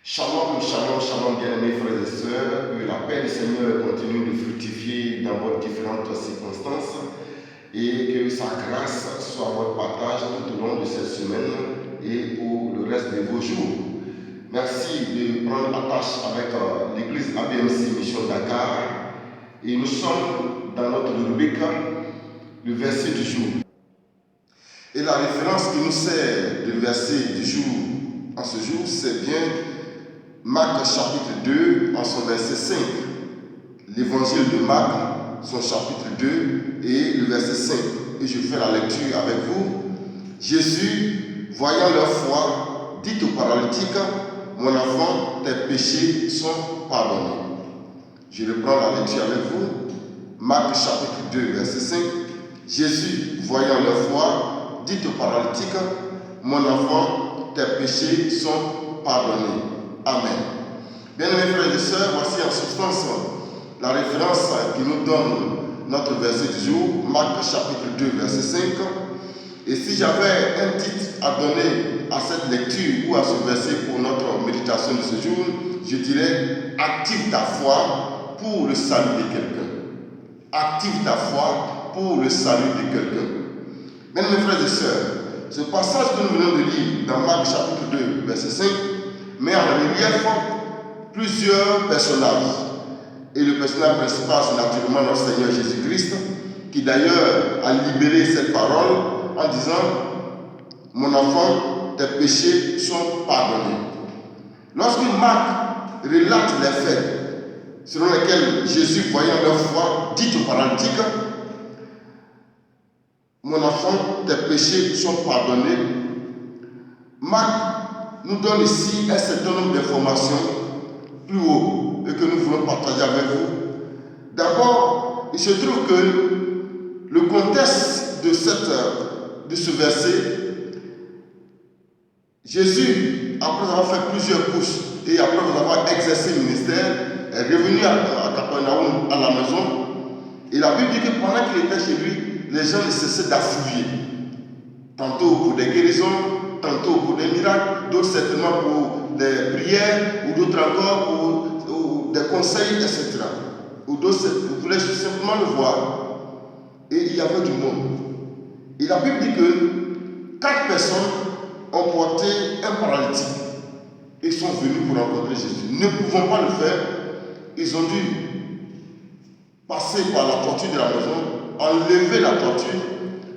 Shalom, shalom, shalom, bien-aimés frères et sœurs, que la paix du Seigneur continue de fructifier dans vos différentes circonstances et que sa grâce soit votre partage tout au long de cette semaine et pour le reste de vos jours. Merci de prendre attache avec l'église ABMC Mission Dakar et nous sommes dans notre rubrique, le verset du jour. Et la référence qui nous sert de verset du jour en ce jour, c'est bien Marc chapitre 2 en son verset 5. L'évangile de Marc, son chapitre 2 et le verset 5. Et je fais la lecture avec vous. Jésus, voyant leur foi, dit au paralytique, mon enfant, tes péchés sont pardonnés. Je reprends la lecture avec vous. Marc chapitre 2 verset 5. Jésus, voyant leur foi, dit au paralytique, mon enfant, tes péchés sont pardonnés. Amen. Bien-aimés frères et sœurs, voici en substance la référence qui nous donne notre verset du jour, Marc chapitre 2, verset 5. Et si j'avais un titre à donner à cette lecture ou à ce verset pour notre méditation de ce jour, je dirais « Active ta foi pour le salut de quelqu'un ». Active ta foi pour le salut de quelqu'un. Bien-aimés frères et sœurs, ce passage que nous venons de lire dans Marc chapitre 2, verset 5, met en relief plusieurs personnages. Et le personnage principal, c'est naturellement notre Seigneur Jésus-Christ, qui d'ailleurs a libéré cette parole en disant « Mon enfant, tes péchés sont pardonnés ». Lorsque Marc relate les faits selon lesquels Jésus, voyant leur foi, dit au paralytique « Mon enfant, tes péchés sont pardonnés », Marc nous donne ici un certain nombre d'informations plus haut et que nous voulons partager avec vous. D'abord, il se trouve que le contexte de ce verset, Jésus, après avoir fait plusieurs couches et après avoir exercé le ministère, est revenu à Capernaum, à la maison. Et la Bible dit que pendant qu'il était chez lui, les gens ne cessaient d'affluer. Tantôt pour des guérisons, tantôt pour des miracles, d'autres certainement pour des prières, ou d'autres encore pour des conseils, etc. Ou d'autres voulaient simplement le voir. Et il y avait du monde. Et la Bible dit que 4 personnes ont porté un paralytique et sont venus pour rencontrer Jésus. Ne pouvant pas le faire, ils ont dû passer par la porture de la maison, enlever la porture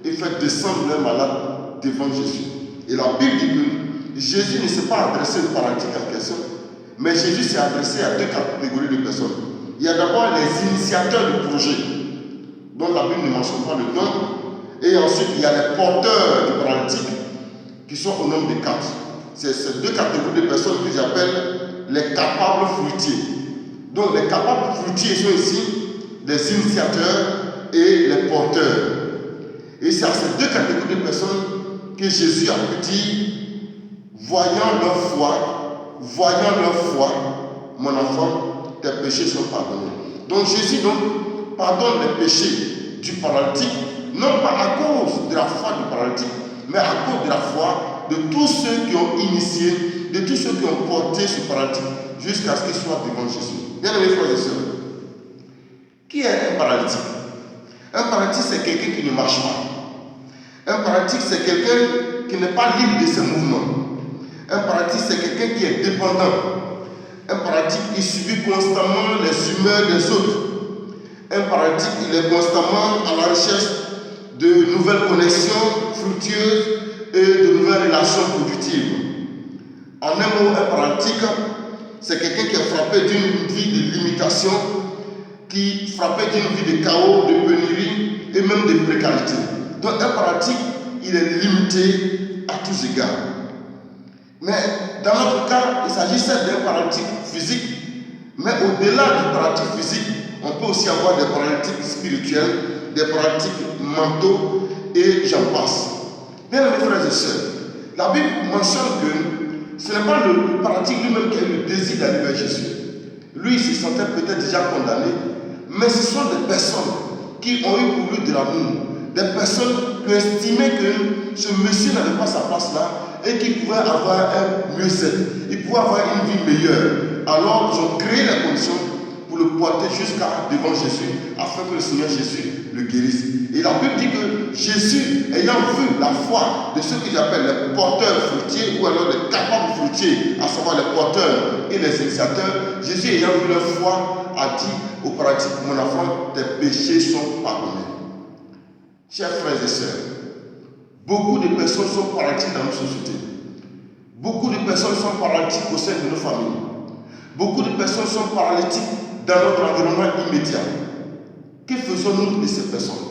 et faire descendre leur malade devant Jésus. Et la Bible dit que Jésus ne s'est pas adressé au paralytique en question, mais Jésus s'est adressé à 2 catégories de personnes. Il y a d'abord les initiateurs du projet, dont la Bible ne mentionne pas le nom, et ensuite il y a les porteurs du paralytique, qui sont au nombre de 4. C'est ces 2 catégories de personnes que j'appelle les capables fruitiers. Donc les capables fruitiers sont ici les initiateurs et les porteurs. Et c'est à ces 2 catégories de personnes que Jésus a pu dire, voyant leur foi, mon enfant, tes péchés sont pardonnés. Donc Jésus pardonne les péchés du paralytique, non pas à cause de la foi du paralytique, mais à cause de la foi de tous ceux qui ont initié, de tous ceux qui ont porté ce paralytique jusqu'à ce qu'il soit devant Jésus. Bien-aimés frères et sœurs, qui est un paralytique? Un paralytique, c'est quelqu'un qui ne marche pas. Un paralytique, c'est quelqu'un qui n'est pas libre de ses mouvements. Un paralytique, c'est quelqu'un qui est dépendant. Un paralytique, il subit constamment les humeurs des autres. Un paralytique, il est constamment à la recherche de nouvelles connexions fructueuses et de nouvelles relations productives. En un mot, un paralytique, c'est quelqu'un qui est frappé d'une vie de limitation, qui est frappé d'une vie de chaos, de pénurie et même de précarité. Donc un paralytique, il est limité à tous égards. Mais dans notre cas, il s'agit certes d'un paralytique physique, mais au-delà du paralytique physique, on peut aussi avoir des paralytiques spirituels, des paralytiques mentaux et j'en passe. Bien mes frères et sœurs, la Bible mentionne que ce n'est pas le paralytique lui-même qui a eu le désir d'aller vers Jésus. Lui, il se sentait peut-être déjà condamné, mais ce sont des personnes qui ont eu pour lui de l'amour. Des personnes qui estimaient que ce monsieur n'avait pas sa place là et qui pouvaient avoir un mieux-être, ils pouvaient avoir une vie meilleure. Alors, ils ont créé les conditions pour le porter jusqu'à devant Jésus, afin que le Seigneur Jésus le guérisse. Et la Bible dit que Jésus, ayant vu la foi de ceux qu'ils appellent les porteurs fruitiers, ou alors les capables fruitiers, à savoir les porteurs et les initiateurs, Jésus ayant vu leur foi, a dit au paralytique, mon enfant, tes péchés sont pardonnés. Chers frères et sœurs, beaucoup de personnes sont paralytiques dans nos sociétés. Beaucoup de personnes sont paralytiques au sein de nos familles. Beaucoup de personnes sont paralytiques dans notre environnement immédiat. Que faisons-nous de ces personnes?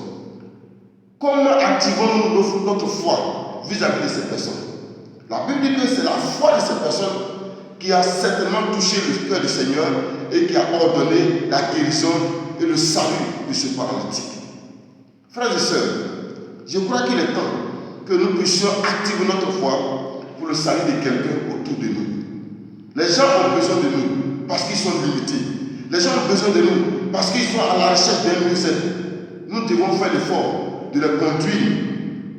Comment activons-nous notre foi vis-à-vis de ces personnes? La Bible dit que c'est la foi de ces personnes qui a certainement touché le cœur du Seigneur et qui a ordonné la guérison et le salut de ce paralytique. Frères et sœurs, je crois qu'il est temps que nous puissions activer notre foi pour le salut de quelqu'un autour de nous. Les gens ont besoin de nous parce qu'ils sont limités. Les gens ont besoin de nous parce qu'ils sont à la recherche d'un mieux-être. Nous devons faire l'effort de les conduire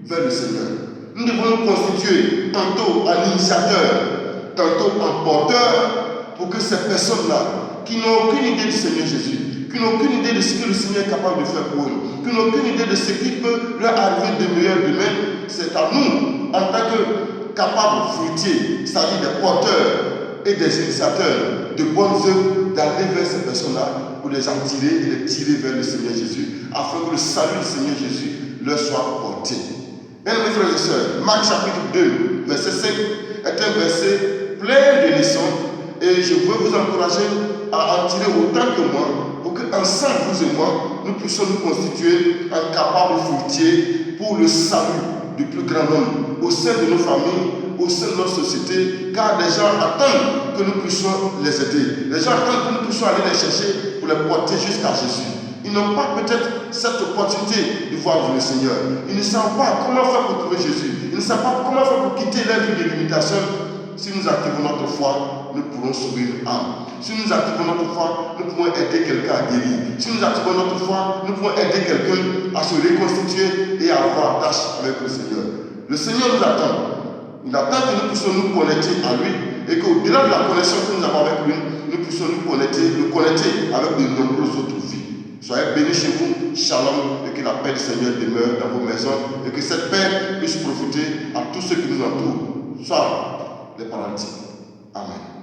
vers le Seigneur. Nous devons nous constituer tantôt en initiateur, tantôt en porteur, pour que ces personnes-là, qui n'ont aucune idée du Seigneur Jésus, qui n'ont aucune idée de ce que le Seigneur est capable de faire pour eux, qui n'ont aucune idée de ce qui peut leur arriver de meilleur demain, c'est à nous, en tant que capables fruitiers, c'est-à-dire des porteurs et des initiateurs de bonnes œuvres, d'aller vers ces personnes-là pour les attirer et les tirer vers le Seigneur Jésus, afin que le salut du Seigneur Jésus leur soit porté. Bien, mes frères et sœurs, Marc chapitre 2, verset 5 est un verset plein de leçons, et je veux vous encourager à en tirer autant que moi, pour qu'ensemble, vous et moi, nous puissions nous constituer un capable fruitier pour le salut du plus grand nombre, au sein de nos familles, au sein de notre société, car les gens attendent que nous puissions les aider. Les gens attendent que nous puissions aller les chercher pour les porter jusqu'à Jésus. Ils n'ont pas peut-être cette opportunité de voir le Seigneur. Ils ne savent pas comment faire pour trouver Jésus. Ils ne savent pas comment faire pour quitter leur vie de limitation. Si nous activons notre foi, nous pourrons sauver une âme. Si nous activons notre foi, nous pouvons aider quelqu'un à guérir. Si nous activons notre foi, nous pouvons aider quelqu'un à se reconstituer et à avoir tâche avec le Seigneur. Le Seigneur nous attend. Il attend que nous puissions nous connecter à lui et qu'au-delà de la connexion que nous avons avec lui, nous puissions nous connecter avec de nombreuses autres vies. Soyez bénis chez vous, shalom, et que la paix du Seigneur demeure dans vos maisons et que cette paix puisse profiter à tous ceux qui nous entourent, soit les paralytiques. Amen.